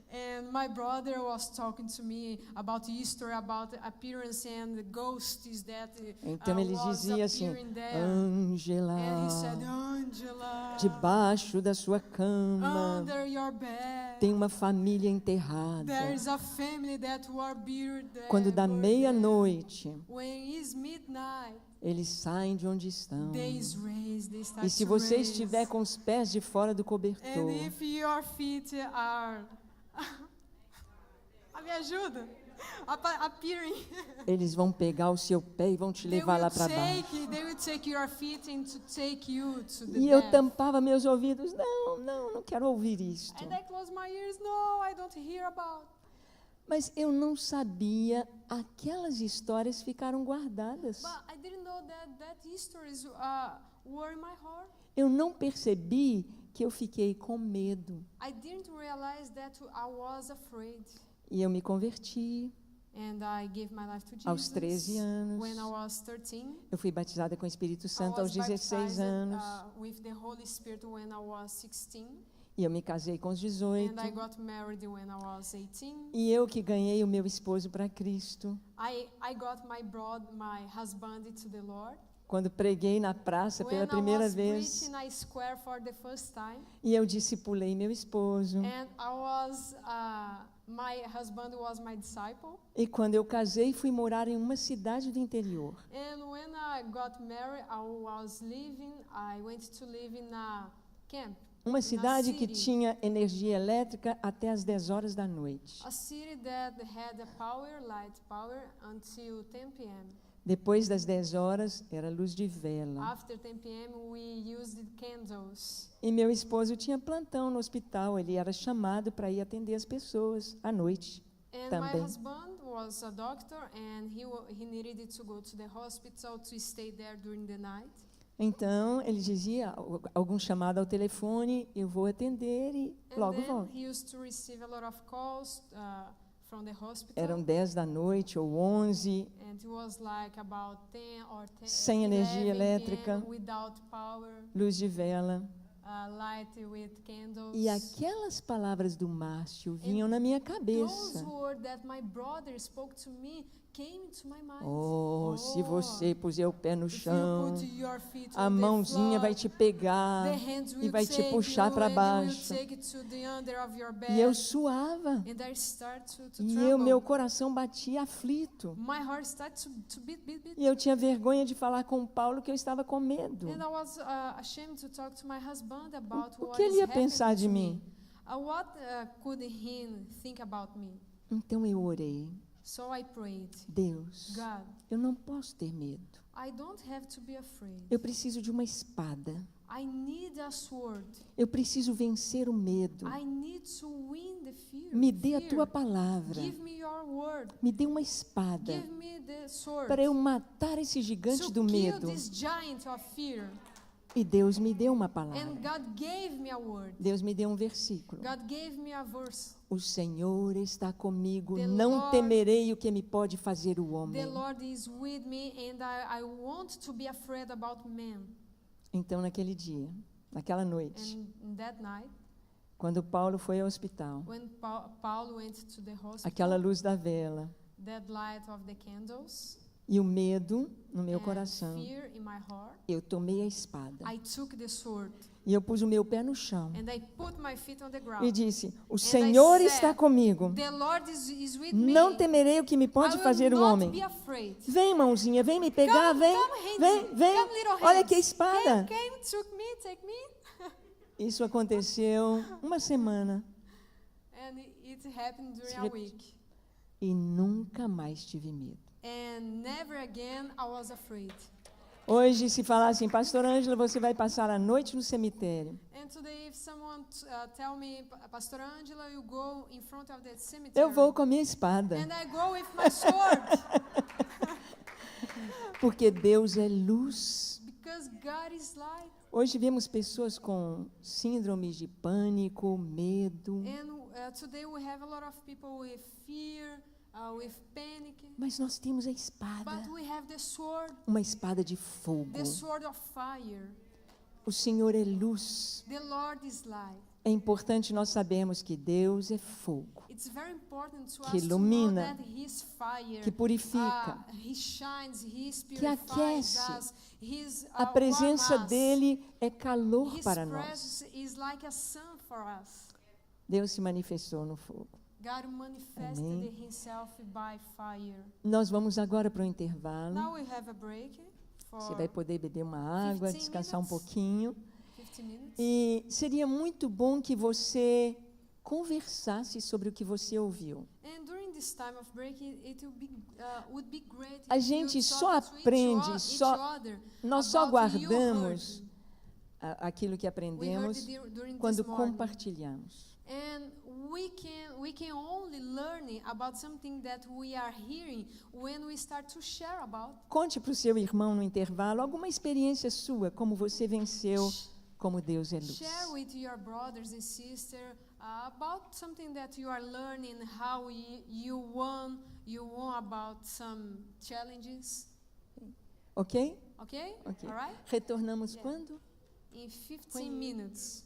And my brother was talking to me about Easter, about the appearance and the ghosts that Então ele was dizia assim: appearing there. Ângela, And he said, Angela, debaixo da sua cama under your bed, tem uma família enterrada. there is a family that were buried there. Quando dá were meia-noite, there. When it's midnight, eles saem de onde estão. they raise, they start E se to você raise. estiver com os pés de fora do cobertor, And if your feet are me ajuda. Appearing. eles vão pegar o seu pé e vão te levar lá para baixo. They will take your feet and to take you to the E eu death. tampava meus ouvidos. Não quero ouvir isto. And I close my ears. No, I don't hear about. Mas eu não sabia, aquelas histórias ficaram guardadas. But I didn't know that histories were in my heart. Eu não percebi que eu fiquei com medo. I didn't realize that I was afraid. E eu me converti. And I gave my life to Jesus. Aos 13 anos. When I was 13. Eu fui batizada com o Espírito Santo I aos was 16 baptized, anos. With the Holy Spirit when I was 16. E eu me casei com os 18. And I got married when I was 18. E eu que ganhei o meu esposo para Cristo. I got my husband to the Lord. Quando preguei na praça pela primeira vez. When I was preaching a square for the first time. E eu discipulei meu esposo. And my husband was my disciple. E quando eu casei, fui morar em uma cidade do interior. And when I got married, I went to live in a camp. Uma cidade que tinha energia elétrica até às 10 horas da noite. A city that had light power until 10 p.m. Depois das 10 horas, era luz de vela. After 10 p.m. we used candles. E meu esposo tinha plantão no hospital. Ele era chamado para ir atender as pessoas à noite And também. my husband was a doctor and he needed to go to the hospital to stay there during the night. Então, ele dizia, algum chamado ao telefone, eu vou atender e logo volto. He used to receive a lot of calls from the hospital. Eram 10 da noite ou 11, And it was like about 10 or 10, sem energia 11 elétrica, p.m. without power, luz de vela. light with candles. E aquelas palavras do Márcio vinham na minha Those cabeça. words that my brother spoke to me came to my mind. Oh, se você puser o pé no If you chão, put your feet a on the mãozinha floor, vai te pegar the hands e will vai te take puxar you para and will baixo. take it to the under of your bed. E eu suava. And I start to E tremble. meu coração batia aflito. My heart started to beat. E eu tinha vergonha de falar com o Paulo que eu estava com medo. And I was ashamed to talk to my husband about O what que ele is ia pensar happening de to mim? me. What could he think about me? Então eu orei. So I prayed, Deus, God, eu não posso ter medo. I don't have to be afraid. Eu preciso de uma espada. I need a sword. Eu preciso vencer o medo. I need to win the fear. Me dê a Fear. tua palavra. Give me your word. Me dê uma espada Give me the sword. para eu matar esse gigante To do kill medo. this giant of fear. E Deus me deu uma And palavra. God gave me a word. Deus me deu um versículo. God gave me a verse. O Senhor está comigo, The não Lord- temerei o que me pode fazer o The homem. Lord is with me, and I want to be afraid about men. Então, naquele dia, naquela noite, And that night, quando Paulo foi ao hospital, when Paul went to the hospital, aquela luz da vela that light of the candles, e o medo no meu and coração, fear in my heart, eu tomei a espada I took the sword e eu pus o meu pé no chão and I put my feet on the e ground. disse: O Senhor said, está comigo, The Lord is with me. não temerei o que me I pode will fazer o not homem. be afraid. Vem, mãozinha, vem me pegar, Come, vem, come, hands. vem, vem. Come, little Olha hands. que espada. Came, took me, take me. Isso aconteceu uma semana And it happened during Se a rep- week. e nunca mais tive medo. And never again I was afraid. Hoje, se falar assim, Pastor Ângela, você vai passar a noite no cemitério. And today, if someone tell me, Pastor Angela, you go in front of the cemetery. Eu vou com a minha espada, And I go with my sword. porque Deus é luz. Because God is light. Hoje vemos pessoas com síndromes de pânico, medo, And today we have a lot of people with fear, with panic. mas nós temos a espada, But we have the sword, uma espada de fogo. the sword of fire. O Senhor é luz. The Lord is light. É importante nós sabermos que Deus é fogo, It's very important to que us to know ilumina, that He's fire. que purifica, He shines, He que purifies aquece. us. He's A presença warm us. dele é calor His para nós. presence is like a sun for us. Deus se manifestou no fogo. God manifested Amém. Himself by fire. Nós vamos agora para o intervalo. Now we have a break for Você vai poder beber uma água, 15 descansar um minutes. pouquinho. 15 minutes. E seria muito bom que você conversasse sobre o que você ouviu. And during this time of break, it would be great A if you gente talk só to aprende, each other. Nós só about you guardamos heard. aquilo que We heard aprendemos it during quando this morning. compartilhamos. And we can only learn about something that we are hearing when we start to share about. Conte para o seu irmão no intervalo alguma experiência sua, como você venceu, como Deus é luz. Share with your brothers and sisters about something that you are learning, how you won about some challenges. Ok? Okay? Ok. All right? Retornamos quando? In 15 minutes.